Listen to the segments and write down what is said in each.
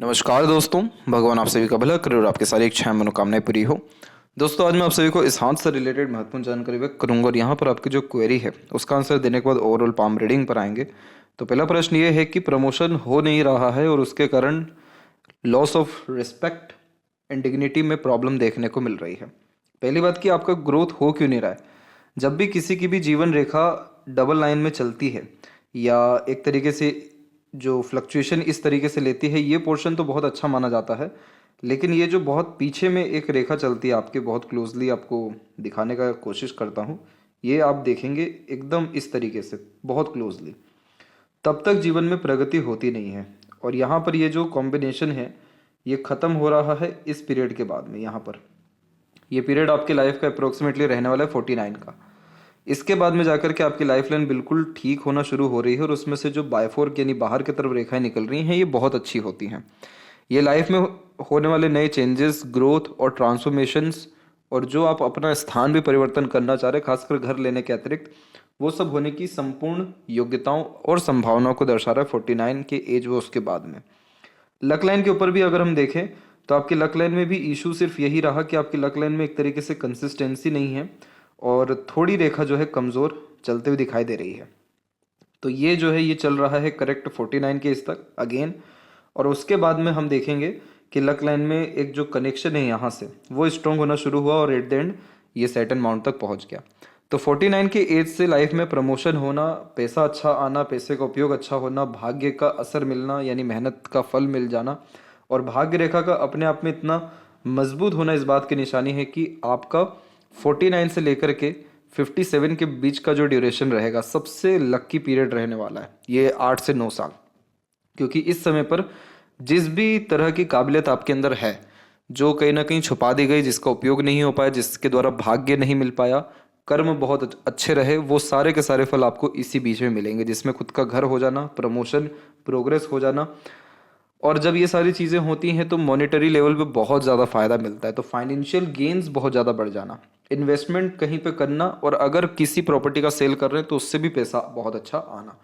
नमस्कार दोस्तों, भगवान आप सभी का भला करे और आपके सारी इच्छाएं मनोकामनाएं पूरी हो। दोस्तों, आज मैं आप सभी को इस हाथ से रिलेटेड महत्वपूर्ण जानकारी व्यक्त करूंगा और यहाँ पर आपकी जो क्वेरी है उसका आंसर देने के बाद ओवरऑल पाम रीडिंग पर आएंगे। तो पहला प्रश्न ये है कि प्रमोशन हो नहीं रहा है और उसके कारण loss of respect and dignity में प्रॉब्लम देखने को मिल रही है। पहली बात कि आपका ग्रोथ हो क्यों नहीं रहा है। जब भी किसी की भी जीवन रेखा डबल लाइन में चलती है या एक तरीके से जो फ्लक्चुएशन इस तरीके से लेती है, ये पोर्शन तो बहुत अच्छा माना जाता है। लेकिन ये जो बहुत पीछे में एक रेखा चलती है आपके, बहुत क्लोजली आपको दिखाने का कोशिश करता हूँ, ये आप देखेंगे एकदम इस तरीके से बहुत क्लोजली, तब तक जीवन में प्रगति होती नहीं है। और यहाँ पर ये जो कॉम्बिनेशन है ये ख़त्म हो रहा है इस पीरियड के बाद में। यहाँ पर ये पीरियड आपके लाइफ का अप्रोक्सीमेटली रहने वाला है 49 का। इसके बाद में जाकर के आपकी लाइफ लाइन बिल्कुल ठीक होना शुरू हो रही है और उसमें से जो बायफोर्क यानी बाहर की तरफ रेखाएं निकल रही हैं ये बहुत अच्छी होती हैं। ये लाइफ में होने वाले नए चेंजेस, ग्रोथ और ट्रांसफॉर्मेशंस और जो आप अपना स्थान भी परिवर्तन करना चाह रहे हैं, खासकर घर लेने के अतिरिक्त, वो सब होने की संपूर्ण योग्यताओं और संभावनाओं को दर्शा रहा है 49 के एज व उसके बाद में। लक लाइन के ऊपर भी अगर हम देखें तो आपकी लक लाइन में भी इशू सिर्फ यही रहा कि आपकी लक लाइन में एक तरीके से कंसिस्टेंसी नहीं है और थोड़ी रेखा जो है कमज़ोर चलते हुए दिखाई दे रही है। तो ये जो है ये चल रहा है करेक्ट 49 के इस तक अगेन। और उसके बाद में हम देखेंगे कि लक लाइन में एक जो कनेक्शन है यहाँ से वो स्ट्रॉन्ग होना शुरू हुआ और एट द एंड ये सैटर्न माउंट तक पहुँच गया। तो 49 के एज से लाइफ में प्रमोशन होना, पैसा अच्छा आना, पैसे का उपयोग अच्छा होना, भाग्य का असर मिलना यानी मेहनत का फल मिल जाना और भाग्य रेखा का अपने आप में इतना मजबूत होना इस बात की निशानी है कि आपका 49 से लेकर के 57 के बीच का जो ड्यूरेशन रहेगा सबसे लक्की पीरियड रहने वाला है, ये 8 से 9 साल। क्योंकि इस समय पर जिस भी तरह की काबिलियत आपके अंदर है जो कहीं ना कहीं छुपा दी गई, जिसका उपयोग नहीं हो पाया, जिसके द्वारा भाग्य नहीं मिल पाया, कर्म बहुत अच्छे रहे, वो सारे के सारे फल आपको इसी बीच में मिलेंगे, जिसमें खुद का घर हो जाना, प्रमोशन, प्रोग्रेस हो जाना। और जब ये सारी चीज़ें होती हैं तो मॉनेटरी लेवल पे बहुत ज़्यादा फ़ायदा मिलता है, तो फाइनेंशियल गेन्स बहुत ज़्यादा बढ़ जाना, इन्वेस्टमेंट कहीं पे करना और अगर किसी प्रॉपर्टी का सेल कर रहे हैं तो उससे भी पैसा बहुत अच्छा आना।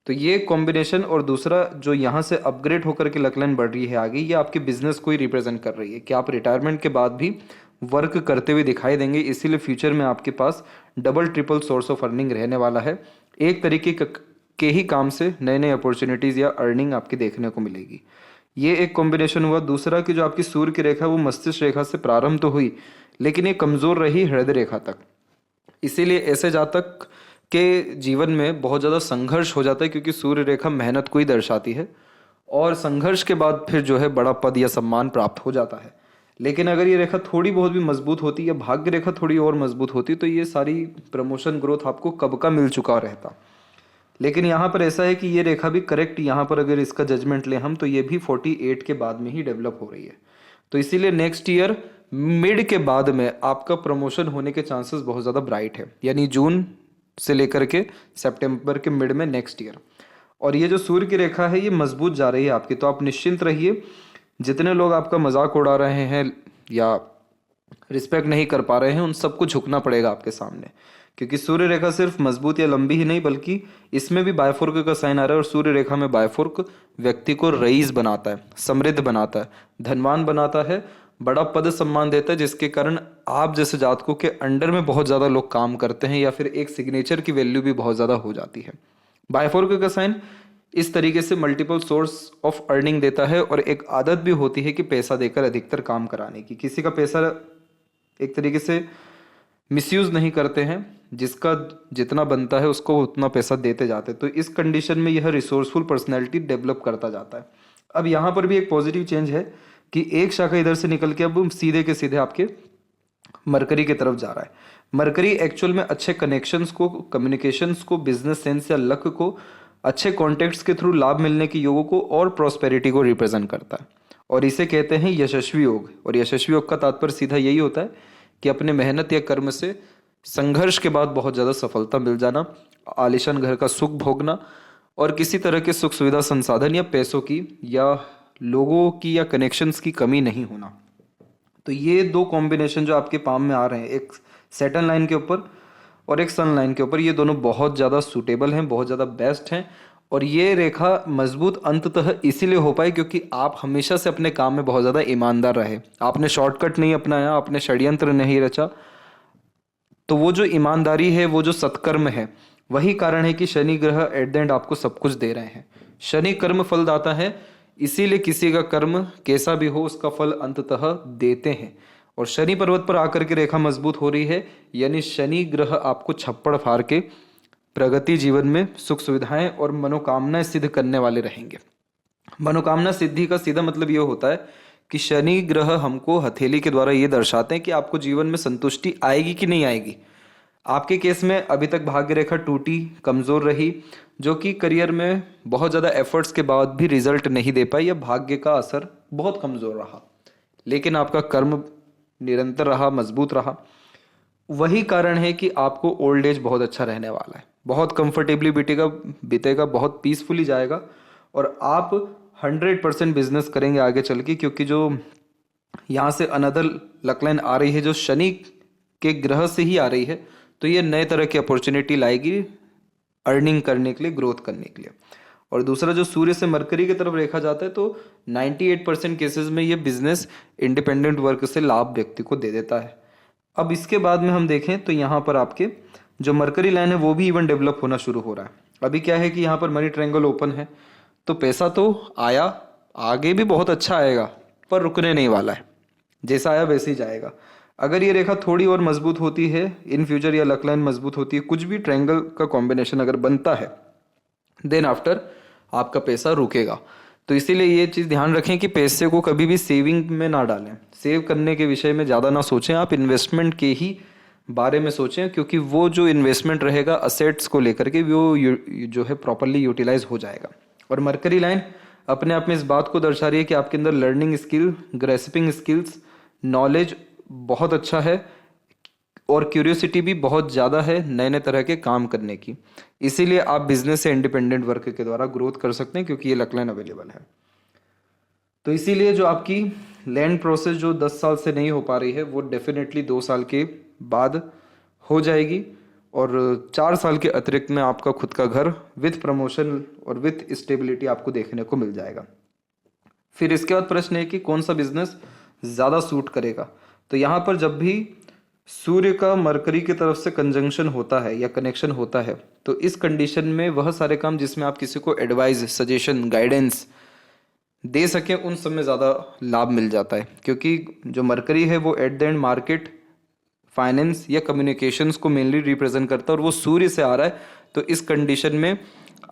तो ये कॉम्बिनेशन और दूसरा जो यहाँ से अपग्रेड होकर के लक लाइन बढ़ रही है आगे, ये आपके बिजनेस को ही रिप्रेजेंट कर रही है कि आप रिटायरमेंट के बाद भी वर्क करते हुए दिखाई देंगे। इसीलिए फ्यूचर में आपके पास double triple source of earning रहने वाला है। एक तरीके के ही काम से नए नए अपॉर्चुनिटीज़ या अर्निंग आपकी देखने को मिलेगी। ये एक कॉम्बिनेशन हुआ। दूसरा कि जो आपकी सूर्य की रेखा वो मस्तिष्क रेखा से प्रारंभ तो हुई लेकिन ये कमज़ोर रही हृदय रेखा तक। इसीलिए ऐसे जातक के जीवन में बहुत ज़्यादा संघर्ष हो जाता है क्योंकि सूर्य रेखा मेहनत को ही दर्शाती है और संघर्ष के बाद फिर जो है बड़ा पद या सम्मान प्राप्त हो जाता है। लेकिन अगर ये रेखा थोड़ी बहुत भी मजबूत होती या भाग्य रेखा थोड़ी और मजबूत होती तो ये सारी प्रमोशन ग्रोथ आपको कब का मिल चुका रहता। लेकिन यहाँ पर ऐसा है कि ये रेखा भी करेक्ट, यहाँ पर अगर इसका जजमेंट लें हम तो ये भी 48 के बाद में ही डेवलप हो रही है। तो इसीलिए नेक्स्ट ईयर मिड के बाद में आपका प्रमोशन होने के चांसेस बहुत ज़्यादा ब्राइट है, यानी जून से लेकर के सितंबर के मिड में नेक्स्ट ईयर। और ये जो सूर्य की रेखा है ये मजबूत जा रही है आपकी, तो आप निश्चिंत रहिए। जितने लोग आपका मजाक उड़ा रहे हैं या रिस्पेक्ट नहीं कर पा रहे हैं उन सबको झुकना पड़ेगा आपके सामने, क्योंकि सूर्य रेखा सिर्फ मजबूत या लंबी ही नहीं बल्कि इसमें भी बायफोर्क का साइन आ रहा है। और सूर्य रेखा में बायफोर्क व्यक्ति को रईस बनाता है, समृद्ध बनाता है, धनवान बनाता है, बड़ा पद सम्मान देता है, जिसके कारण आप जैसे जातकों के अंडर में बहुत ज़्यादा लोग काम करते हैं या फिर एक सिग्नेचर की वैल्यू भी बहुत ज़्यादा हो जाती है। बायफोर्क का साइन इस तरीके से मल्टीपल सोर्स ऑफ अर्निंग देता है और एक आदत भी होती है कि पैसा देकर अधिकतर काम कराने की। किसी का पैसा एक तरीके से मिसयूज नहीं करते हैं, जिसका जितना बनता है उसको उतना पैसा देते जाते हैं। तो इस कंडीशन में यह रिसोर्सफुल पर्सनैलिटी डेवलप करता जाता है। अब यहाँ पर भी एक पॉजिटिव चेंज है कि एक शाखा इधर से निकल के अब सीधे के सीधे आपके मरकरी की तरफ जा रहा है। मरकरी एक्चुअल में अच्छे कनेक्शंस को, कम्युनिकेशंस को, बिजनेस सेंस या लक को, अच्छे कॉन्टेक्ट्स के थ्रू लाभ मिलने के योगों को और प्रॉस्पेरिटी को रिप्रेजेंट करता है और इसे कहते हैं यशस्वी योग। और यशस्वी योग का तात्पर्य सीधा यही होता है कि अपने मेहनत या कर्म से संघर्ष के बाद बहुत ज़्यादा सफलता मिल जाना, आलीशान घर का सुख भोगना और किसी तरह के सुख सुविधा, संसाधन या पैसों की या लोगों की या कनेक्शंस की कमी नहीं होना। तो ये दो कॉम्बिनेशन जो आपके पाम में आ रहे हैं, एक सैटर्न लाइन के ऊपर और एक सन लाइन के ऊपर, ये दोनों बहुत ज़्यादा सूटेबल हैं, बहुत ज़्यादा बेस्ट हैं और ये रेखा मजबूत अंततः इसीलिए हो पाई क्योंकि आप हमेशा से अपने काम में बहुत ज़्यादा ईमानदार रहे, आपने शॉर्टकट नहीं अपनाया, आपने षड्यंत्र नहीं रचा। तो वो जो ईमानदारी है, वो जो सत्कर्म है, वही कारण है कि शनि ग्रह एट द एंड आपको सब कुछ दे रहे हैं। शनि कर्म फलदाता है, इसीलिए किसी का कर्म कैसा भी हो उसका फल अंततः देते हैं। और शनि पर्वत पर आकर के रेखा मजबूत हो रही है, यानी शनि ग्रह आपको छप्पड़ फाड़ के प्रगति, जीवन में सुख सुविधाएं और मनोकामनाएं सिद्ध करने वाले रहेंगे। मनोकामना सिद्धि का सीधा मतलब ये होता है कि शनि ग्रह हमको हथेली के द्वारा ये दर्शाते हैं कि आपको जीवन में संतुष्टि आएगी कि नहीं आएगी। आपके केस में अभी तक भाग्य रेखा टूटी, कमजोर रही, जो कि करियर में बहुत ज़्यादा एफर्ट्स के बाद भी रिजल्ट नहीं दे पाई, या भाग्य का असर बहुत कमजोर रहा। लेकिन आपका कर्म निरंतर रहा, मजबूत रहा। वही कारण है कि आपको ओल्ड एज बहुत अच्छा रहने वाला है, बहुत कंफर्टेबली बीतेगा, बहुत पीसफुली जाएगा। और आप 100% बिजनेस करेंगे आगे चल के, क्योंकि जो यहाँ से अनदर लक लाइन आ रही है जो शनि के ग्रह से ही आ रही है, तो ये नए तरह की अपॉर्चुनिटी लाएगी अर्निंग करने के लिए, ग्रोथ करने के लिए। और दूसरा जो सूर्य से मरकरी की तरफ रेखा जाता है, तो 98% केसेस में ये बिजनेस इंडिपेंडेंट वर्क से लाभ व्यक्ति को दे देता है। अब इसके बाद में हम देखें तो यहाँ पर आपके जो मरकरी लाइन है वो भी इवन डेवलप होना शुरू हो रहा है। अभी क्या है कि यहाँ पर मनी ट्रायंगल ओपन है, तो पैसा तो आया, आगे भी बहुत अच्छा आएगा, पर रुकने नहीं वाला है, जैसा आया वैसे ही जाएगा। अगर ये रेखा थोड़ी और मजबूत होती है इन फ्यूचर, या लक लाइन मजबूत होती है, कुछ भी ट्रायंगल का कॉम्बिनेशन अगर बनता है, देन आफ्टर आपका पैसा रुकेगा। तो इसीलिए ये चीज़ ध्यान रखें कि पैसे को कभी भी सेविंग में ना डालें, सेव करने के विषय में ज़्यादा ना सोचें, आप इन्वेस्टमेंट के ही बारे में सोचें, क्योंकि वो जो इन्वेस्टमेंट रहेगा असेट्स को लेकर के, वो जो है प्रॉपरली यूटिलाइज हो जाएगा। और मरकरी लाइन अपने आप में इस बात को दर्शा रही है कि आपके अंदर learning skill, grasping skills, knowledge बहुत अच्छा है, और क्यूरियोसिटी भी बहुत ज़्यादा है नए नए तरह के काम करने की। इसीलिए आप बिजनेस से इंडिपेंडेंट वर्क के द्वारा ग्रोथ कर सकते हैं, क्योंकि ये लक लाइन अवेलेबल है। तो इसीलिए जो आपकी लैंड प्रोसेस जो 10 साल से नहीं हो पा रही है, वो डेफिनेटली 2 साल के बाद हो जाएगी। और 4 साल के अतिरिक्त में आपका खुद का घर विथ प्रमोशन और विथ स्टेबिलिटी आपको देखने को मिल जाएगा। फिर इसके बाद प्रश्न है कि कौन सा बिजनेस ज़्यादा सूट करेगा। तो यहाँ पर जब भी सूर्य का मरकरी की तरफ से कंजंक्शन होता है या कनेक्शन होता है, तो इस कंडीशन में वह सारे काम जिसमें आप किसी को एडवाइस, सजेशन, गाइडेंस दे सकें, उन सब में ज़्यादा लाभ मिल जाता है। क्योंकि जो मरकरी है वो eight the and market, finance या कम्युनिकेशंस को मेनली रिप्रेजेंट करता है, और वो सूर्य से आ रहा है। तो इस कंडीशन में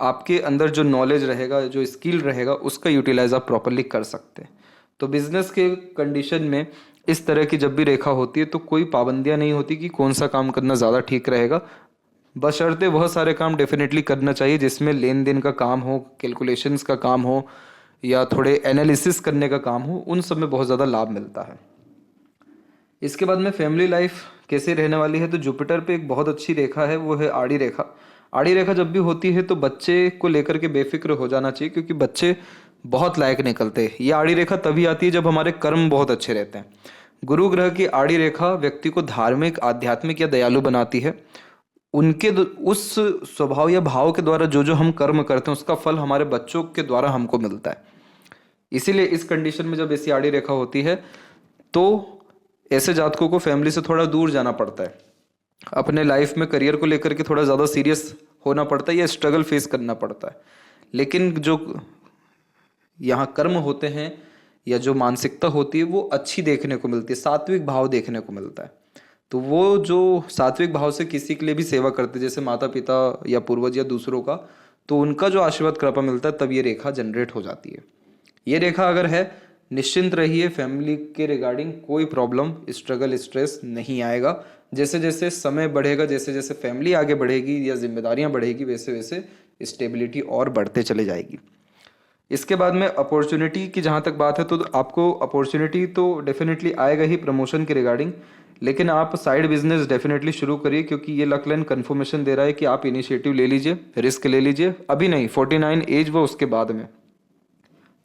आपके अंदर जो नॉलेज रहेगा, जो स्किल रहेगा, उसका यूटिलाइज आप प्रॉपरली कर सकते हैं। तो बिजनेस के कंडीशन में इस तरह की जब भी रेखा होती है, तो कोई पाबंदियां नहीं होती कि कौन सा काम करना ज़्यादा ठीक रहेगा, बशर्ते वह सारे काम डेफिनेटली करना चाहिए जिसमें लेन देन का काम हो, कैलकुलेशंस का काम हो, या थोड़े एनालिसिस करने का काम हो, उन सब में बहुत ज़्यादा लाभ मिलता है। इसके बाद में फैमिली लाइफ कैसे रहने वाली है, तो जुपिटर पे एक बहुत अच्छी रेखा है, वो है आड़ी रेखा। आड़ी रेखा जब भी होती है तो बच्चे को लेकर के बेफिक्र हो जाना चाहिए, क्योंकि बच्चे बहुत लायक निकलते हैं। ये आड़ी रेखा तभी आती है जब हमारे कर्म बहुत अच्छे रहते हैं। गुरु ग्रह की आड़ी रेखा व्यक्ति को धार्मिक, आध्यात्मिक या दयालु बनाती है। उनके उस स्वभाव या भाव के द्वारा जो जो हम कर्म करते हैं, उसका फल हमारे बच्चों के द्वारा हमको मिलता है। इसीलिए इस कंडीशन में जब ऐसी आड़ी रेखा होती है, तो ऐसे जातकों को फैमिली से थोड़ा दूर जाना पड़ता है, अपने लाइफ में करियर को लेकर के थोड़ा ज़्यादा सीरियस होना पड़ता है, या स्ट्रगल फेस करना पड़ता है। लेकिन जो यहाँ कर्म होते हैं या जो मानसिकता होती है, वो अच्छी देखने को मिलती है, सात्विक भाव देखने को मिलता है। तो वो जो सात्विक भाव से किसी के लिए भी सेवा करते, जैसे माता पिता या पूर्वज या दूसरों का, तो उनका जो आशीर्वाद कृपा मिलता है, तब ये रेखा जनरेट हो जाती है। ये रेखा अगर है, निश्चिंत रहिए, फैमिली के रिगार्डिंग कोई प्रॉब्लम, स्ट्रगल, स्ट्रेस नहीं आएगा। जैसे जैसे समय बढ़ेगा, जैसे जैसे फैमिली आगे बढ़ेगी या जिम्मेदारियां बढ़ेगी, वैसे वैसे स्टेबिलिटी और बढ़ते चले जाएगी। इसके बाद में अपॉर्चुनिटी की जहाँ तक बात है, तो आपको अपॉर्चुनिटी तो डेफिनेटली आएगा ही प्रमोशन के रिगार्डिंग, लेकिन आप साइड बिजनेस डेफिनेटली शुरू करिए, क्योंकि ये लक लाइन कन्फर्मेशन दे रहा है कि आप इनिशिएटिव ले लीजिए, रिस्क ले लीजिए। अभी नहीं, 49 एज व उसके बाद में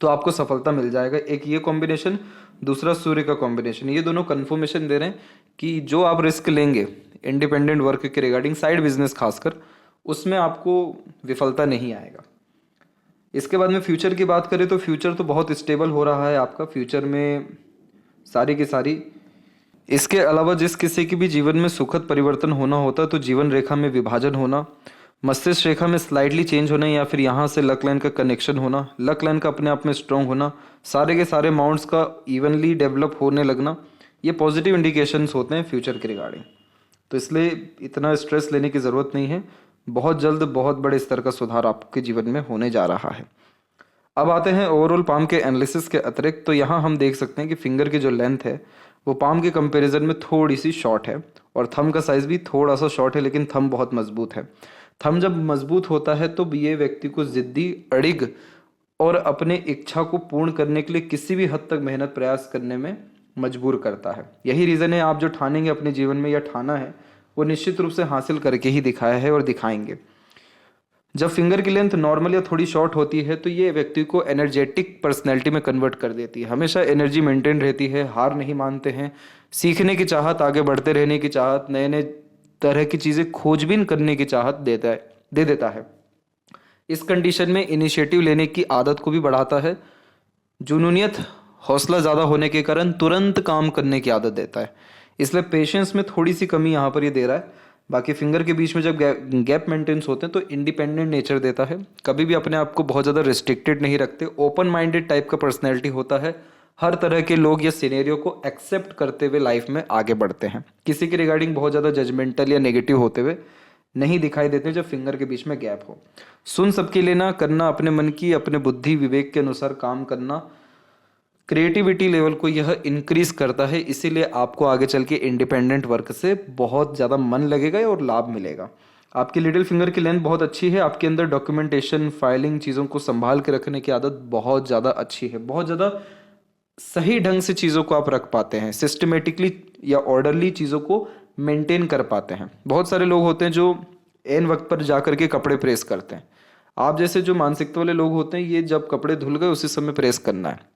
तो आपको सफलता मिल जाएगा। एक ये कॉम्बिनेशन, दूसरा सूर्य का कॉम्बिनेशन, ये दोनों कन्फर्मेशन दे रहे हैं कि जो आप रिस्क लेंगे इंडिपेंडेंट वर्क के रिगार्डिंग, साइड बिजनेस खासकर, उसमें आपको विफलता नहीं आएगा। इसके बाद में फ्यूचर की बात करें तो फ्यूचर तो बहुत स्टेबल हो रहा है आपका। फ्यूचर में सारी की सारी, इसके अलावा जिस किसी के भी जीवन में सुखद परिवर्तन होना होता है तो जीवन रेखा में विभाजन होना, मस्तिष्क रेखा में स्लाइडली चेंज होना, या फिर यहाँ से लक लाइन का कनेक्शन होना, लक लाइन का अपने आप में स्ट्रांग होना, सारे के सारे माउंट्स का इवनली डेवलप होने लगना, ये पॉजिटिव इंडिकेशंस होते हैं फ्यूचर के रिगार्डिंग। तो इसलिए इतना स्ट्रेस लेने की ज़रूरत नहीं है। बहुत जल्द बहुत बड़े स्तर का सुधार आपके जीवन में होने जा रहा है। अब आते हैं ओवरऑल पाम के एनालिसिस के अतिरिक्त। तो यहाँ हम देख सकते हैं कि फिंगर की जो लेंथ है वो पाम के कंपैरिजन में थोड़ी सी शॉर्ट है, और थंब का साइज भी थोड़ा सा शॉर्ट है, लेकिन थंब बहुत मजबूत है। थंब जब मजबूत होता है तो ये व्यक्ति को जिद्दी, अड़िग और अपने इच्छा को पूर्ण करने के लिए किसी भी हद तक मेहनत प्रयास करने में मजबूर करता है। यही रीज़न है, आप जो ठानेंगे अपने जीवन में या ठाना है वो निश्चित रूप से हासिल करके ही दिखाया है और दिखाएंगे। जब फिंगर की लेंथ नॉर्मल या थोड़ी शॉर्ट होती है तो ये व्यक्ति को एनर्जेटिक पर्सनैलिटी में कन्वर्ट कर देती है। हमेशा एनर्जी मेंटेन रहती है, हार नहीं मानते हैं, सीखने की चाहत, आगे बढ़ते रहने की चाहत, नए नए तरह की चीज़ें खोजबीन करने की चाहत दे देता है। इस कंडीशन में इनिशिएटिव लेने की आदत को भी बढ़ाता है। जुनूनियत, हौसला ज़्यादा होने के कारण तुरंत काम करने की आदत देता है। इसलिए पेशेंस में थोड़ी सी कमी यहाँ पर ये दे रहा है। बाकी फिंगर के बीच में जब गैप मेंटेन्स होते हैं तो इंडिपेंडेंट नेचर देता है। कभी भी अपने आप को बहुत ज़्यादा रिस्ट्रिक्टेड नहीं रखते। ओपन माइंडेड टाइप का पर्सनैलिटी होता है। हर तरह के लोग या सिनेरियो को एक्सेप्ट करते हुए लाइफ में आगे बढ़ते हैं। किसी के रिगार्डिंग बहुत ज़्यादा जजमेंटल या नेगेटिव होते हुए नहीं दिखाई देते जब फिंगर के बीच में गैप हो। सुन सबके लेना, करना अपने मन की, अपने बुद्धि विवेक के अनुसार काम करना, क्रिएटिविटी लेवल को यह इंक्रीज करता है। इसीलिए आपको आगे चल के इंडिपेंडेंट वर्क से बहुत ज़्यादा मन लगेगा और लाभ मिलेगा। आपकी लिटिल फिंगर की लेंथ बहुत अच्छी है। आपके अंदर डॉक्यूमेंटेशन, फाइलिंग, चीज़ों को संभाल के रखने की आदत बहुत ज़्यादा अच्छी है। बहुत ज़्यादा सही ढंग से चीज़ों को आप रख पाते हैं, सिस्टमेटिकली या ऑर्डरली चीज़ों को मेंटेन कर पाते हैं। बहुत सारे लोग होते हैं जो एन वक्त पर जा करके कपड़े प्रेस करते हैं। आप जैसे जो मानसिकता वाले लोग होते हैं, ये जब कपड़े धुल गए उसी समय प्रेस करना है।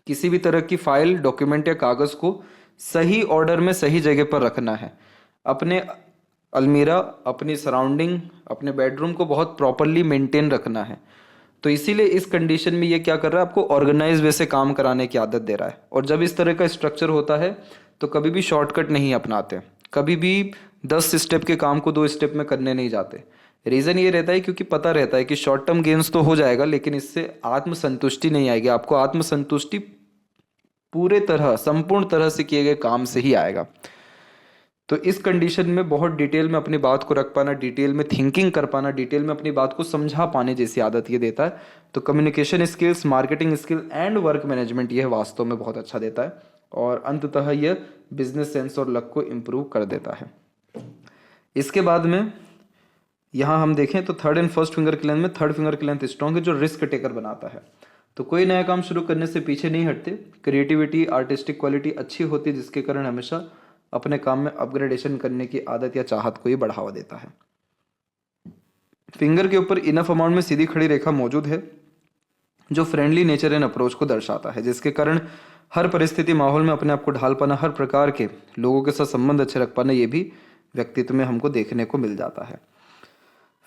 किसी भी तरह की फाइल, डॉक्यूमेंट या कागज़ को सही ऑर्डर में सही जगह पर रखना है। अपने अलमीरा, अपनी सराउंडिंग, अपने बेडरूम को बहुत प्रॉपरली मेंटेन रखना है। तो इसीलिए इस कंडीशन में ये क्या कर रहा है, आपको ऑर्गेनाइज वे से काम कराने की आदत दे रहा है। और जब इस तरह का स्ट्रक्चर होता है तो कभी भी शॉर्टकट नहीं अपनाते, कभी भी 10 स्टेप के काम को 2 स्टेप में करने नहीं जाते। रीज़न ये रहता है क्योंकि पता रहता है कि शॉर्ट टर्म गेन्स तो हो जाएगा, लेकिन इससे आत्मसंतुष्टि नहीं आएगी। आपको आत्मसंतुष्टि पूरे तरह, संपूर्ण तरह से किए गए काम से ही आएगा। तो इस कंडीशन में बहुत डिटेल में अपनी बात को रख पाना, डिटेल में थिंकिंग कर पाना, डिटेल में अपनी बात को समझा पाने जैसी आदत ये देता है। तो communication skills, marketing skill and work management यह वास्तव में बहुत अच्छा देता है, और अंततः यह बिजनेस सेंस और लक को इम्प्रूव कर देता है। इसके बाद में यहाँ हम देखें तो थर्ड एंड फर्स्ट फिंगर की लेंथ में थर्ड फिंगर की लेंथ स्ट्रॉन्ग है, जो रिस्क टेकर बनाता है। तो कोई नया काम शुरू करने से पीछे नहीं हटते। क्रिएटिविटी, आर्टिस्टिक क्वालिटी अच्छी होती है, जिसके कारण हमेशा अपने काम में अपग्रेडेशन करने की आदत या चाहत को ही बढ़ावा देता है। फिंगर के ऊपर इनफ अमाउंट में सीधी खड़ी रेखा मौजूद है, जो फ्रेंडली नेचर एंड अप्रोच को दर्शाता है, जिसके कारण हर परिस्थिति, माहौल में अपने आप को ढाल पाना, हर प्रकार के लोगों के साथ संबंध अच्छे रख पाना, ये भी व्यक्तित्व में हमको देखने को मिल जाता है।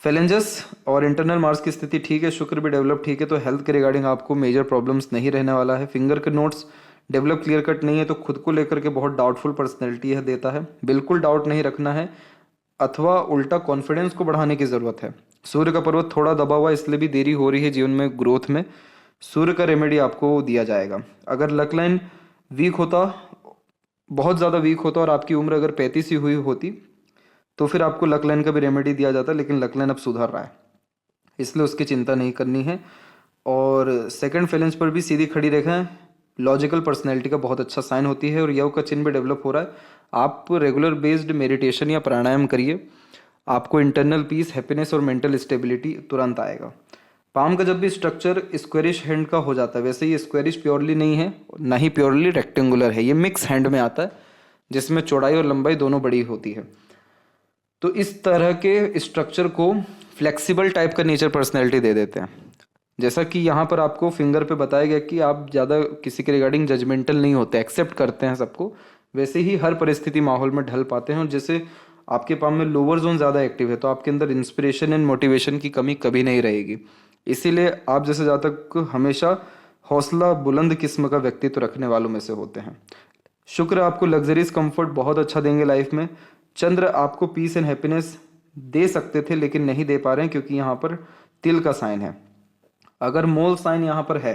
फेलेंजस और इंटरनल मार्स की स्थिति ठीक है, शुक्र भी डेवलप ठीक है, तो हेल्थ के रिगार्डिंग आपको मेजर प्रॉब्लम्स नहीं रहने वाला है। फिंगर के नोट्स डेवलप क्लियर कट नहीं है, तो खुद को लेकर के बहुत डाउटफुल पर्सनैलिटी यह देता है। बिल्कुल डाउट नहीं रखना है, अथवा उल्टा कॉन्फिडेंस को बढ़ाने की ज़रूरत है। सूर्य का पर्वत थोड़ा दबा हुआ, इसलिए भी देरी हो रही है जीवन में ग्रोथ में। सूर्य का रेमेडी आपको दिया जाएगा। अगर लक लाइन वीक होता, बहुत ज़्यादा वीक होता, और आपकी उम्र अगर 35 ही हुई होती, तो फिर आपको लक लाइन का भी रेमेडी दिया जाता, लेकिन लक लाइन अब सुधर रहा है, इसलिए उसकी चिंता नहीं करनी है। और सेकंड फैलेंस पर भी सीधी खड़ी रेखा लॉजिकल पर्सनैलिटी का बहुत अच्छा साइन होती है, और यव का चिन्ह भी डेवलप हो रहा है। आप रेगुलर बेस्ड मेडिटेशन या प्राणायाम करिए, आपको इंटरनल पीस, हैप्पीनेस और मेंटल स्टेबिलिटी तुरंत आएगा। पाम का जब भी स्ट्रक्चर स्क्वेरिश हैंड का हो जाता है, वैसे ये स्क्वेरिश प्योरली नहीं है, ना ही प्योरली रेक्टेंगुलर है, ये मिक्स हैंड में आता है, जिसमें चौड़ाई और लंबाई दोनों बड़ी होती है। तो इस तरह के स्ट्रक्चर को फ्लेक्सिबल टाइप का नेचर पर्सनैलिटी दे देते हैं। जैसा कि यहाँ पर आपको फिंगर पे बताया गया कि आप ज़्यादा किसी के रिगार्डिंग जजमेंटल नहीं होते, एक्सेप्ट करते हैं सबको, वैसे ही हर परिस्थिति, माहौल में ढल पाते हैं। और जैसे आपके पाम में लोअर जोन ज़्यादा एक्टिव है, तो आपके अंदर इंस्पिरेशन एंड मोटिवेशन की कमी कभी नहीं रहेगी। इसीलिए आप जैसे जातक हमेशा हौसला बुलंद किस्म का व्यक्तित्व रखने वालों में से होते हैं। शुक्र आपको लग्जरीज कंफर्ट बहुत अच्छा देंगे लाइफ में। चंद्र आपको पीस एंड हैप्पीनेस दे सकते थे लेकिन नहीं दे पा रहे हैं क्योंकि यहाँ पर तिल का साइन है। अगर मोल साइन यहाँ पर है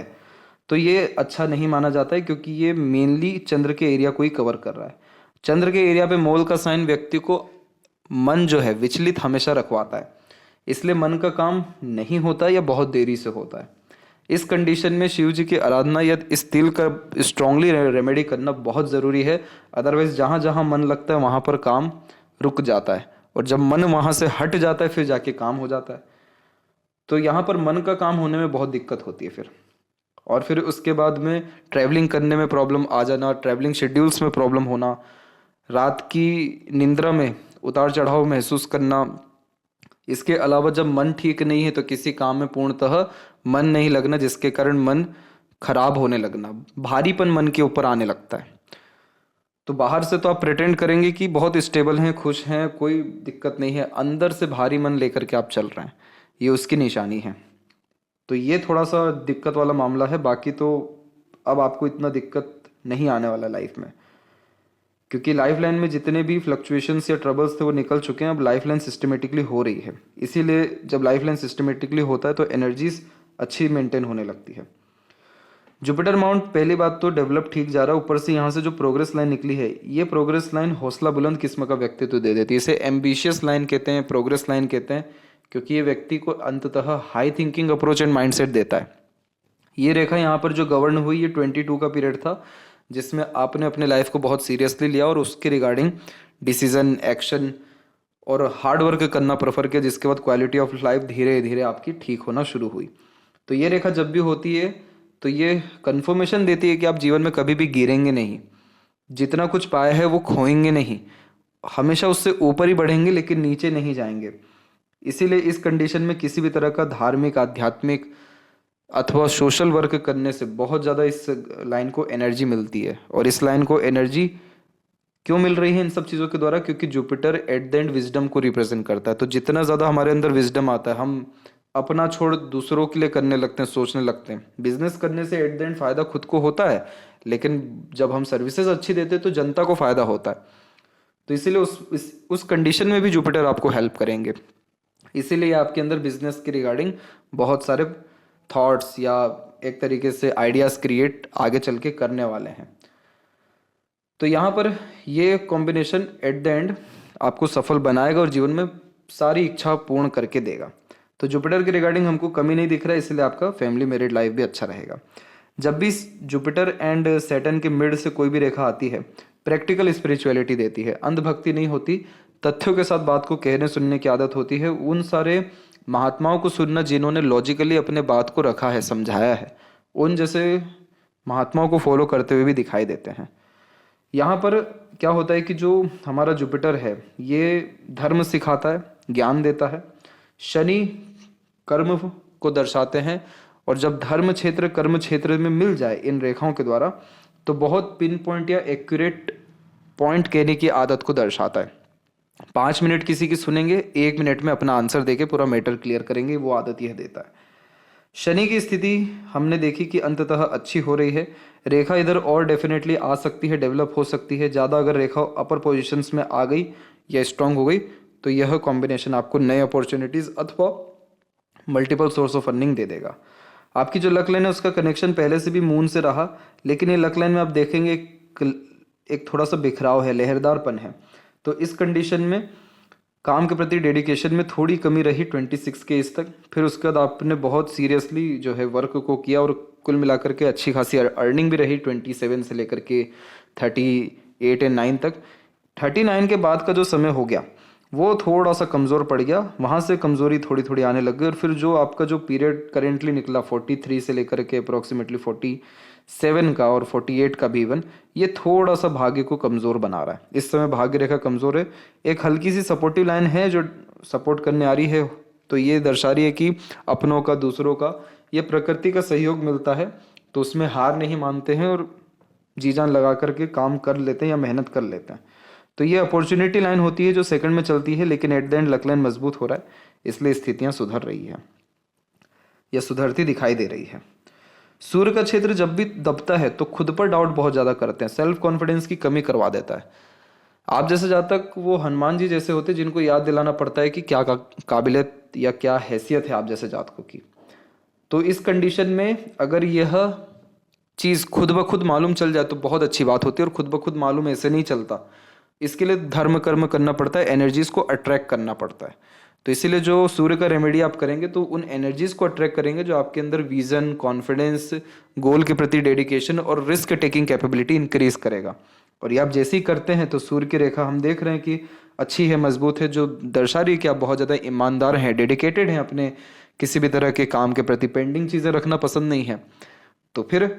तो ये अच्छा नहीं माना जाता है क्योंकि ये मेनली चंद्र के एरिया को ही कवर कर रहा है। चंद्र के एरिया पे मोल का साइन व्यक्ति को मन जो है विचलित हमेशा रखवाता है, इसलिए मन का काम नहीं होता या बहुत देरी से होता है। इस कंडीशन में शिव जी की आराधना या इस तिल का स्ट्रांगली रेमेडी करना बहुत ज़रूरी है। अदरवाइज जहाँ जहाँ मन लगता है वहाँ पर काम रुक जाता है और जब मन वहाँ से हट जाता है फिर जाके काम हो जाता है। तो यहाँ पर मन का काम होने में बहुत दिक्कत होती है फिर। और फिर उसके बाद में ट्रैवलिंग करने में प्रॉब्लम आ जाना, ट्रैवलिंग शेड्यूल्स में प्रॉब्लम होना, रात की निंद्रा में उतार चढ़ाव महसूस करना। इसके अलावा जब मन ठीक नहीं है तो किसी काम में पूर्णतः मन नहीं लगना, जिसके कारण मन खराब होने लगना, भारीपन मन के ऊपर आने लगता है। तो बाहर से तो आप प्रिटेंड करेंगे कि बहुत स्टेबल हैं, खुश हैं, कोई दिक्कत नहीं है, अंदर से भारी मन लेकर के आप चल रहे हैं, ये उसकी निशानी है। तो ये थोड़ा सा दिक्कत वाला मामला है। बाकी तो अब आपको इतना दिक्कत नहीं आने वाला लाइफ में, क्योंकि लाइफ लाइन में जितने भी फ्लक्चुएशंस या ट्रबल्स थे वो निकल चुके हैं। अब लाइफ लाइन सिस्टमेटिकली हो रही है, इसीलिए जब लाइफ लाइन सिस्टमेटिकली होता है तो एनर्जीज अच्छी मेंटेन होने लगती है। जुपिटर माउंट पहली बात तो डेवलप ठीक जा रहा है, ऊपर से यहाँ से जो प्रोग्रेस लाइन निकली है ये प्रोग्रेस लाइन हौसला बुलंद किस्म का व्यक्तित्व दे देती है। इसे एम्बिशियस लाइन कहते हैं, प्रोग्रेस लाइन कहते हैं, क्योंकि ये व्यक्ति को अंततः high thinking approach and mindset देता है। ये रेखा यहाँ पर जो गवर्न हुई ये 22 का पीरियड था, जिसमें आपने अपने लाइफ को बहुत सीरियसली लिया और उसके रिगार्डिंग डिसीजन, एक्शन और हार्ड वर्क करना प्रेफर किया, जिसके बाद क्वालिटी ऑफ लाइफ धीरे धीरे आपकी ठीक होना शुरू हुई। तो ये रेखा जब भी होती है तो ये कंफर्मेशन देती है कि आप जीवन में कभी भी गिरेंगे नहीं, जितना कुछ पाया है वो खोएंगे नहीं, हमेशा उससे ऊपर ही बढ़ेंगे लेकिन नीचे नहीं जाएंगे। इसीलिए इस कंडीशन में किसी भी तरह का धार्मिक, आध्यात्मिक अथवा सोशल वर्क करने से बहुत ज़्यादा इस लाइन को एनर्जी मिलती है। और इस लाइन को एनर्जी क्यों मिल रही है इन सब चीज़ों के द्वारा? क्योंकि Jupiter eight the and wisdom को रिप्रेजेंट करता है। तो जितना ज़्यादा हमारे अंदर विजडम आता है, हम अपना छोड़ दूसरों के लिए करने लगते हैं, सोचने लगते हैं। बिजनेस करने से एट द एंड फ़ायदा खुद को होता है, लेकिन जब हम सर्विसेज अच्छी देते हैं तो जनता को फ़ायदा होता है। तो इसीलिए उस कंडीशन में भी जुपिटर आपको हेल्प करेंगे। इसीलिए आपके अंदर बिजनेस के रिगार्डिंग बहुत सारे थॉट्स या एक तरीके से आइडियाज़ क्रिएट आगे चल के करने वाले हैं। तो यहाँ पर ये कॉम्बिनेशन एट द एंड आपको सफल बनाएगा और जीवन में सारी इच्छा पूर्ण करके देगा। तो जुपिटर के रिगार्डिंग हमको कमी नहीं दिख रहा है, इसलिए आपका फैमिली मैरिड लाइफ भी अच्छा रहेगा। जब भी जुपिटर एंड सैटर्न के मिड से कोई भी रेखा आती है, प्रैक्टिकल स्पिरिचुअलिटी देती है, अंधभक्ति नहीं होती, तथ्यों के साथ बात को कहने सुनने की आदत होती है। उन सारे महात्माओं को सुनना जिन्होंने लॉजिकली अपने बात को रखा है, समझाया है, उन जैसे महात्माओं को फॉलो करते हुए भी दिखाई देते हैं। यहाँ पर क्या होता है कि जो हमारा जुपिटर है ये धर्म सिखाता है, ज्ञान देता है। शनि कर्म को दर्शाते हैं, और जब धर्म क्षेत्र कर्म क्षेत्र में मिल जाए इन रेखाओं के द्वारा तो बहुत पिन पॉइंट या एक्यूरेट पॉइंट कहने की आदत को दर्शाता है। 5 मिनट किसी की सुनेंगे, 1 मिनट में अपना आंसर देके पूरा मैटर क्लियर करेंगे, वो आदत यह देता है। शनि की स्थिति हमने देखी कि अंततः अच्छी हो रही है। रेखा इधर और डेफिनेटली आ सकती है, डेवलप हो सकती है ज़्यादा। अगर रेखा अपर पोजीशंस में आ गई या स्ट्रांग हो गई तो यह कॉम्बिनेशन आपको नए अपॉर्चुनिटीज़ अथवा मल्टीपल सोर्स ऑफ अर्निंग दे देगा। आपकी जो लक लाइन है उसका कनेक्शन पहले से भी मून से रहा, लेकिन ये लक लाइन में आप देखेंगे एक थोड़ा सा बिखराव है, लहरदारपन है। तो इस कंडीशन में काम के प्रति डेडिकेशन में थोड़ी कमी रही 26 के एज तक। फिर उसके बाद आपने बहुत सीरियसली जो है वर्क को किया और कुल मिलाकर के अच्छी खासी अर्निंग भी रही 27 से लेकर के 38 एंड 9 तक। 39 के बाद का जो समय हो गया वो थोड़ा सा कमज़ोर पड़ गया, वहाँ से कमज़ोरी थोड़ी थोड़ी आने लग गई। और फिर जो आपका जो पीरियड करेंटली निकला 43 से लेकर के अप्रॉक्सीमेटली 47 का और 48 का भी इवन, ये थोड़ा सा भाग्य को कमज़ोर बना रहा है। इस समय भाग्य रेखा कमज़ोर है, एक हल्की सी सपोर्टिव लाइन है जो सपोर्ट करने आ रही है। तो ये दर्शा रही है कि अपनों का, दूसरों का, ये प्रकृति का सहयोग मिलता है तो उसमें हार नहीं मानते हैं और जी जान लगा करके काम कर लेते हैं या मेहनत कर लेते हैं। तो ये अपॉर्चुनिटी लाइन होती है जो सेकंड में चलती है, लेकिन eight the and luck line मजबूत हो रहा है, इसलिए स्थितियां सुधर रही है। या सुधरती दिखाई दे रही है। सूर्य का क्षेत्र जब भी दबता है तो खुद पर डाउट बहुत ज़्यादा करते हैं, सेल्फ कॉन्फिडेंस की कमी करवा देता है। आप जैसे जातक वो हनुमान जी जैसे होते हैं जिनको याद दिलाना पड़ता है कि क्या काबिलियत या क्या हैसियत है आप जैसे जातकों की। तो इस कंडीशन में अगर यह चीज़ खुद ब खुद मालूम चल जाए तो बहुत अच्छी बात होती है, और खुद ब खुद मालूम ऐसे नहीं चलता। इसके लिए धर्म कर्म करना पड़ता है, एनर्जीज को अट्रैक्ट करना पड़ता है। तो इसीलिए जो सूर्य का रेमेडी आप करेंगे तो उन एनर्जीज को अट्रैक्ट करेंगे जो आपके अंदर विजन, कॉन्फिडेंस, गोल के प्रति डेडिकेशन और रिस्क टेकिंग कैपेबिलिटी इंक्रीज करेगा। और ये आप जैसे ही करते हैं तो सूर्य की रेखा हम देख रहे हैं कि अच्छी है, मजबूत है, जो दर्शा रही है कि आप बहुत ज़्यादा ईमानदार हैं, डेडिकेटेड हैं अपने किसी भी तरह के काम के प्रति, पेंडिंग चीज़ें रखना पसंद नहीं है। तो फिर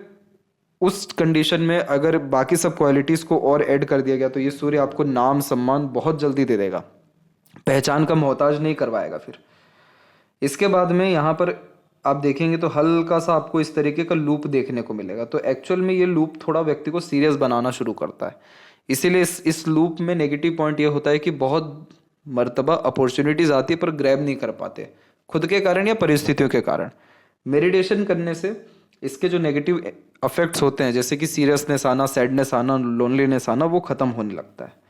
उस कंडीशन में अगर बाकी सब क्वालिटीज़ को और ऐड कर दिया गया तो ये सूर्य आपको नाम सम्मान बहुत जल्दी दे देगा, पहचान का मोहताज नहीं करवाएगा। फिर इसके बाद में यहाँ पर आप देखेंगे तो हल्का सा आपको इस तरीके का लूप देखने को मिलेगा। तो एक्चुअल में ये लूप थोड़ा व्यक्ति को सीरियस बनाना शुरू करता है। इसीलिए इस लूप में नेगेटिव पॉइंट ये होता है कि बहुत मर्तबा अपॉर्चुनिटीज आती है पर ग्रैब नहीं कर पाते, खुद के कारण या परिस्थितियों के कारण। मेडिटेशन करने से इसके जो नेगेटिव इफेक्ट्स होते हैं जैसे कि सीरियसनेस आना, सैडनेस आना, लोनलीनेस आना, वो खत्म होने लगता है।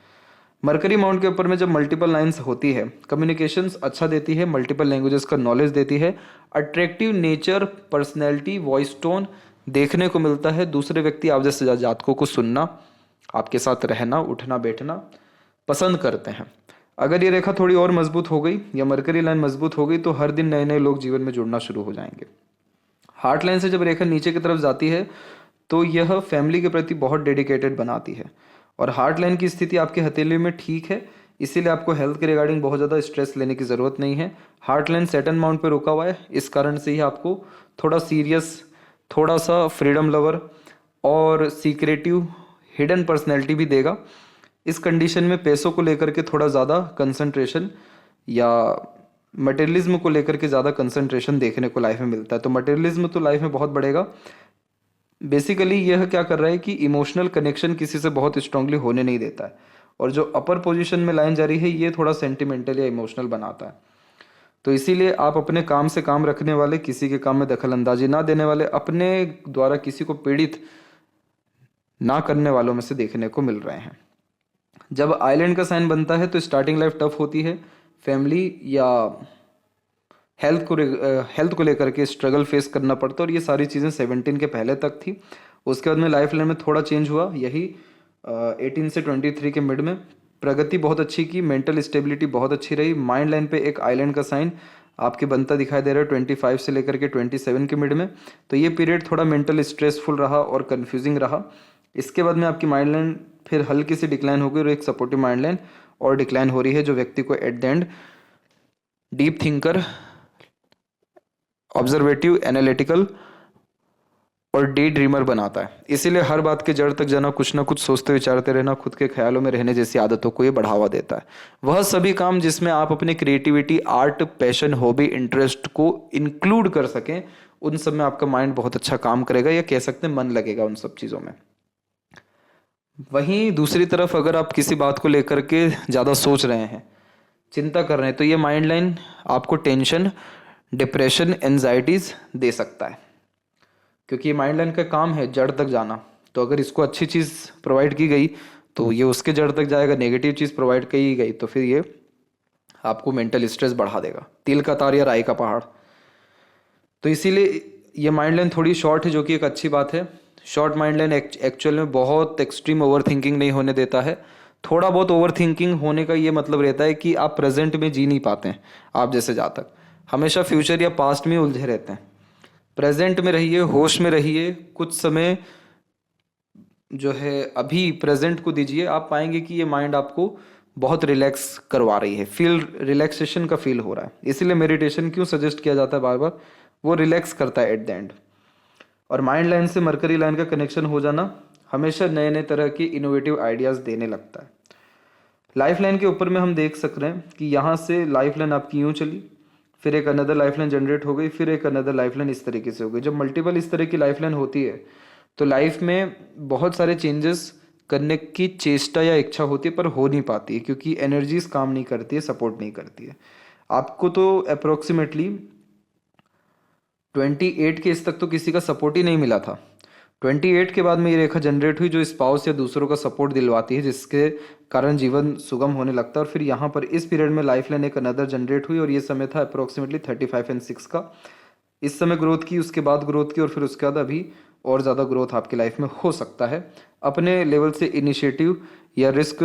मरकरी माउंट के ऊपर में जब मल्टीपल लाइंस होती है, कम्युनिकेशंस अच्छा देती है, मल्टीपल लैंग्वेजेस का नॉलेज देती है, attractive nature, personality, voice tone देखने को मिलता है। दूसरे व्यक्ति आप जैसे जातकों को सुनना, आपके साथ रहना, उठना बैठना पसंद करते हैं। अगर ये रेखा थोड़ी और मजबूत हो गई या मरकरी लाइन मजबूत हो गई तो हर दिन नए नए लोग जीवन में जुड़ना शुरू हो जाएंगे। हार्ट लाइन से जब रेखा नीचे की तरफ जाती है तो यह फैमिली के प्रति बहुत डेडिकेटेड बनाती है। और हार्ट लाइन की स्थिति आपके हथेली में ठीक है, इसीलिए आपको हेल्थ के रिगार्डिंग बहुत ज़्यादा स्ट्रेस लेने की ज़रूरत नहीं है। हार्ट लाइन सैटर्न माउंट पे रुका हुआ है, इस कारण से ही आपको थोड़ा सीरियस, थोड़ा सा फ्रीडम लवर और सीक्रेटिव हिडन पर्सनैलिटी भी देगा। इस कंडीशन में पैसों को लेकर के थोड़ा ज़्यादा कंसंट्रेशन या मटेरियलिज्म को लेकर के ज़्यादा कंसंट्रेशन देखने को लाइफ में मिलता है। तो मटेरियलिज्म तो लाइफ में बहुत बढ़ेगा। बेसिकली यह क्या कर रहा है कि इमोशनल कनेक्शन किसी से बहुत स्ट्रांगली होने नहीं देता है, और जो अपर पोजीशन में लाइन जा रही है ये थोड़ा सेंटिमेंटल या इमोशनल बनाता है। तो इसीलिए आप अपने काम से काम रखने वाले, किसी के काम में दखल अंदाजी ना देने वाले, अपने द्वारा किसी को पीड़ित ना करने वालों में से देखने को मिल रहे हैं। जब आइलैंड का साइन बनता है तो स्टार्टिंग लाइफ टफ होती है, फैमिली या हेल्थ को लेकर के स्ट्रगल फेस करना पड़ता है, और ये सारी चीज़ें 17 के पहले तक थी। उसके बाद में लाइफ लाइन में थोड़ा चेंज हुआ, यही 18 से 23 के मिड में प्रगति बहुत अच्छी की, मेंटल स्टेबिलिटी बहुत अच्छी रही। माइंड लाइन पे एक आइलैंड का साइन आपके बनता दिखाई दे रहा है 25 से लेकर के 27 के मिड में। तो ये पीरियड थोड़ा मेंटल स्ट्रेसफुल रहा और कन्फ्यूजिंग रहा। इसके बाद में आपकी माइंड लाइन फिर हल्की सी डिक्लाइन हो गई और एक सपोर्टिव माइंड लाइन और डिक्लाइन हो रही है, जो व्यक्ति को at the end deep thinker, observative, analytical और डे ड्रीमर बनाता है। इसीलिए हर बात के जड़ तक जाना, कुछ ना कुछ सोचते विचारते रहना, खुद के ख्यालों में रहने जैसी आदतों को ये बढ़ावा देता है। वह सभी काम जिसमें आप अपनी creativity, art, passion, hobby, interest को इंक्लूड कर सकें, उन सब में आपका माइंड बहुत अच्छा काम करेगा, या कह सकते हैं मन लगेगा उन सब चीज़ों में। वहीं दूसरी तरफ अगर आप किसी बात को लेकर के ज़्यादा सोच रहे हैं, चिंता कर रहे हैं, तो ये माइंड लाइन आपको टेंशन, डिप्रेशन, एंजाइटीज दे सकता है, क्योंकि ये माइंड लाइन का काम है जड़ तक जाना। तो अगर इसको अच्छी चीज़ प्रोवाइड की गई तो ये उसके जड़ तक जाएगा, नेगेटिव चीज़ प्रोवाइड की गई तो फिर ये आपको मेंटल स्ट्रेस बढ़ा देगा, तिल का तार या राई का पहाड़। तो इसीलिए ये माइंड लाइन थोड़ी शॉर्ट है, जो कि एक अच्छी बात है। शॉर्ट माइंड लाइन एक्चुअल में बहुत एक्सट्रीम ओवर थिंकिंग नहीं होने देता है। थोड़ा बहुत ओवर थिंकिंग होने का ये मतलब रहता है कि आप प्रेजेंट में जी नहीं पाते हैं। आप जैसे जातक हमेशा फ्यूचर या पास्ट में उलझे रहते हैं। प्रेजेंट में रहिए, होश में रहिए, कुछ समय जो है अभी प्रेजेंट को दीजिए। आप पाएंगे कि ये माइंड आपको बहुत रिलैक्स करवा रही है, फील, रिलैक्सेशन का फील हो रहा है। इसीलिए मेडिटेशन क्यों सजेस्ट किया जाता है बार बार, वो रिलैक्स करता है एट द एंड। और माइंड लाइन से मरकरी लाइन का कनेक्शन हो जाना हमेशा नए नए तरह के इनोवेटिव आइडियाज़ देने लगता है। लाइफ लाइन के ऊपर में हम देख सक रहे हैं कि यहाँ से लाइफ लाइन आपकी यूँ चली, फिर एक अनदर लाइफ लाइन जनरेट हो गई, फिर एक अनदर लाइफ लाइन इस तरीके से हो गई। जब मल्टीपल इस तरह की लाइफ लाइन होती है तो लाइफ में बहुत सारे चेंजेस करने की चेष्टा या इच्छा होती है, पर हो नहीं पाती है, क्योंकि एनर्जीज काम नहीं करती है, सपोर्ट नहीं करती है। आपको तो अप्रोक्सीमेटली 28 के इस तक तो किसी का सपोर्ट ही नहीं मिला था। 28 के बाद में ये रेखा जनरेट हुई जो स्पाउस या दूसरों का सपोर्ट दिलवाती है, जिसके कारण जीवन सुगम होने लगता है। और फिर यहाँ पर इस पीरियड में लाइफ लाइन एक अनदर जनरेट हुई और ये समय था अप्रोक्सीमेटली 35 एंड 6 का। इस समय ग्रोथ की, उसके बाद ग्रोथ की और फिर उसके बाद अभी और ज़्यादा ग्रोथ आपकी लाइफ में हो सकता है। अपने लेवल से इनिशिएटिव या रिस्क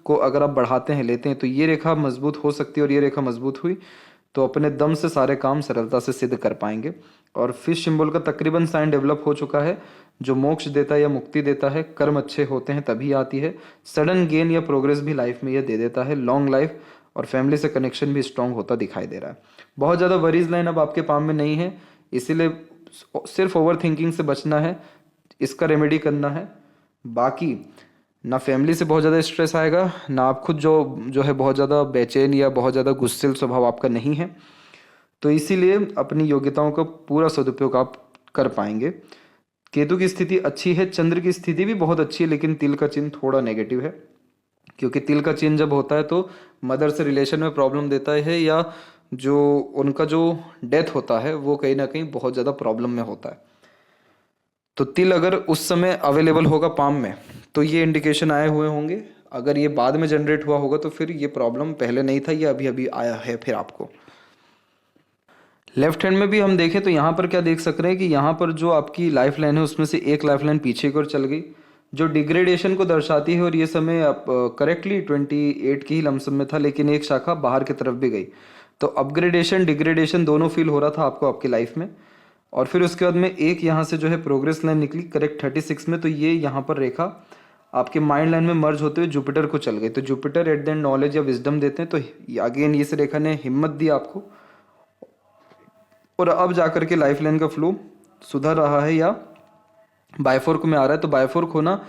को अगर आप बढ़ाते हैं, लेते हैं, तो ये रेखा मजबूत हो सकती है। और ये रेखा मजबूत हुई तो अपने दम से सारे काम सरलता से सिद्ध कर पाएंगे। और फिश सिंबल का तकरीबन साइन डेवलप हो चुका है जो मोक्ष देता है या मुक्ति देता है। कर्म अच्छे होते हैं तभी आती है। सडन गेन या प्रोग्रेस भी लाइफ में यह दे देता है। लॉन्ग लाइफ और फैमिली से कनेक्शन भी स्ट्रांग होता दिखाई दे रहा है। बहुत ज़्यादा वरीज लाइन अब आपके पाम में नहीं है, इसीलिए सिर्फ ओवर थिंकिंग से बचना है, इसका रेमेडी करना है। बाकी ना फैमिली से बहुत ज़्यादा स्ट्रेस आएगा, ना आप खुद जो है बहुत ज़्यादा बेचैन या बहुत ज़्यादा गुस्सेल स्वभाव आपका नहीं है। तो इसीलिए अपनी योग्यताओं का पूरा सदुपयोग आप कर पाएंगे। केतु की स्थिति अच्छी है, चंद्र की स्थिति भी बहुत अच्छी है, लेकिन तिल का चिन्ह थोड़ा नेगेटिव है, क्योंकि तिल का चिन्ह जब होता है तो मदर से रिलेशन में प्रॉब्लम देता है, या जो उनका जो डेथ होता है वो कहीं ना कहीं बहुत ज़्यादा प्रॉब्लम में होता है। तो तिल अगर उस समय अवेलेबल होगा पाम में तो ये इंडिकेशन आए हुए होंगे। अगर ये बाद में जनरेट हुआ होगा तो फिर ये प्रॉब्लम पहले नहीं था, ये अभी अभी आया है फिर आपको। लेफ्ट हैंड में भी हम देखें तो यहाँ पर क्या देख सक रहे हैं कि यहाँ पर जो आपकी लाइफ लाइन है उसमें से एक लाइफ लाइन पीछे की ओर चल गई, जो डिग्रेडेशन को दर्शाती है। और ये समय आप करेक्टली 28 की ही लमसम में था, लेकिन एक शाखा बाहर की तरफ भी गई। तो अपग्रेडेशन डिग्रेडेशन दोनों फील हो रहा था आपको आपकी लाइफ में। और फिर उसके बाद में एक यहाँ से जो है प्रोग्रेस लाइन निकली करेक्ट 36 में। तो ये यहाँ पर रेखा आपके माइंड लाइन में मर्ज होते हुए जुपिटर को चल गई। तो Jupiter eight the and knowledge या विजडम देते हैं, तो अगेन इस रेखा ने हिम्मत दी आपको, और अब जाकर के लाइफ लाइन का फ्लो सुधर रहा है या बायफोर्क में आ रहा है। तो बायफोर्क होना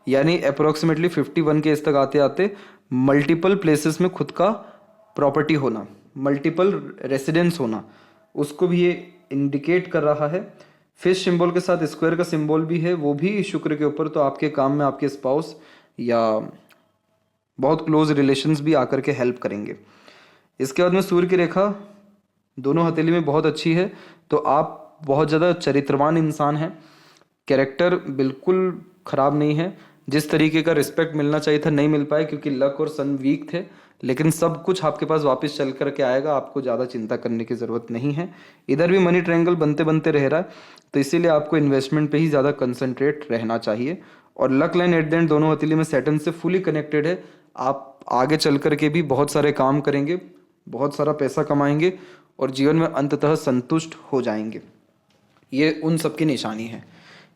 यानी अप्रोक्सीमेटली 51 के इस तक आते आते मल्टीपल प्लेसेस में खुद का प्रॉपर्टी होना, मल्टीपल रेसिडेंस होना, उसको भी ये इंडिकेट कर रहा है। फिश सिंबल के साथ स्क्वायर का सिंबल भी है, वो भी शुक्र के ऊपर। तो आपके काम में आपके स्पाउस या बहुत क्लोज रिलेशंस भी आकर के हेल्प करेंगे। इसके बाद में सूर्य की रेखा दोनों हथेली में बहुत अच्छी है। तो आप बहुत ज़्यादा चरित्रवान इंसान हैं, कैरेक्टर बिल्कुल ख़राब नहीं है। जिस तरीके का रिस्पेक्ट मिलना चाहिए था नहीं मिल पाया, क्योंकि लक और सन वीक थे, लेकिन सब कुछ आपके पास वापस चल करके आएगा। आपको ज़्यादा चिंता करने की ज़रूरत नहीं है। इधर भी मनी ट्रायंगल बनते बनते रह रहा है, तो इसीलिए आपको इन्वेस्टमेंट पे ही ज़्यादा कंसंट्रेट रहना चाहिए। और luck line at the and दोनों हथेली में सैटर्न से फुली कनेक्टेड है। आप आगे चल करके भी बहुत सारे काम करेंगे, बहुत सारा पैसा कमाएंगे और जीवन में अंततः संतुष्ट हो जाएंगे। ये उन सब की निशानी है।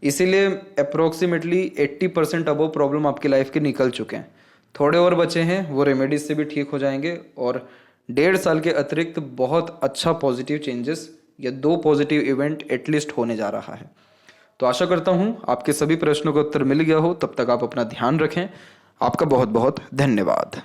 इसीलिए अप्रोक्सीमेटली 80% अबव प्रॉब्लम आपकी लाइफ के निकल चुके हैं, थोड़े और बचे हैं, वो रेमेडीज से भी ठीक हो जाएंगे। और 1.5 साल के अतिरिक्त बहुत अच्छा पॉजिटिव चेंजेस या 2 पॉजिटिव इवेंट एटलीस्ट होने जा रहा है। तो आशा करता हूँ आपके सभी प्रश्नों का उत्तर मिल गया हो। तब तक आप अपना ध्यान रखें। आपका बहुत बहुत धन्यवाद।